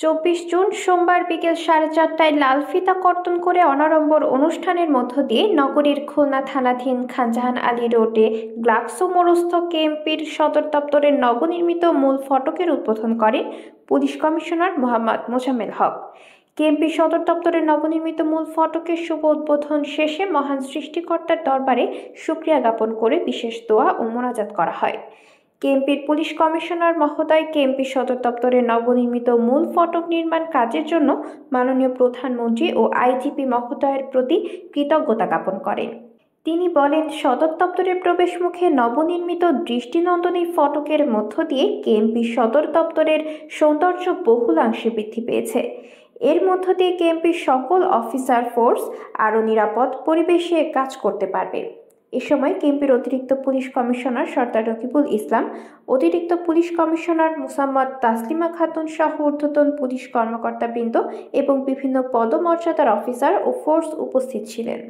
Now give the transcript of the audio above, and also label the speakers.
Speaker 1: 24 June সোমবার বিকেল 4:30টায় লাল ফিতা কর্তন করে অনাড়ম্বর অনুষ্ঠানের মধ্য দিয়ে নগরীর খুলনা থানাধীন খানজাহান আলী রোডে গ্লাক্সো মোড়স্থ কেএমপির সদর দপ্তরের নবনির্মিত মূল ফটকের উদ্বোধন করেন police commissioner Mohammad Mozammel Haque. KMP সদর দপ্তরের নবনির্মিত মূল ফটকের শুভ উদ্বোধন শেষে মহান সৃষ্টিকর্তার দরবারে শুকরিয়া জ্ঞাপন করে বিশেষ দোয়া ও মোনাজাত করা হয়। কেএমপির পুলিশ কমিশনার মহোদয় কেএমপি সদর দপ্তরের নবনির্মিত মূল ফটক নির্মাণ কাজের জন্য মাননীয় প্রধানমন্ত্রী ও আইজিপি মহোদয়ের প্রতি কৃতজ্ঞতা জ্ঞাপন করেন। তিনি বলেন, সদর দপ্তরের প্রবেশমুখে নবনির্মিত দৃষ্টিনন্দনী ফটকের মধ্য দিয়ে কেএমপি সদর দপ্তরের সৌন্দর্য বহুলাংশে বৃদ্ধি পেয়েছে। এর মধ্য দিয়ে কেএমপির সকল অফিসার ফোর্স আরও নিরাপদ পরিবেশে কাজ করতে পারবে। এ সময় কেএমপির অতিরিক্ত পুলিশ কমিশনার সর্দার রকিবুল ইসলাম, অতিরিক্ত পুলিশ কমিশনার মুসাম্মদ তাসলিমা খাতুন সহ ঊর্ধ্বতন পুলিশ কর্মকর্তাবৃন্দ এবং বিভিন্ন পদমর্যাদার অফিসার ও ফোর্স উপস্থিত ছিলেন।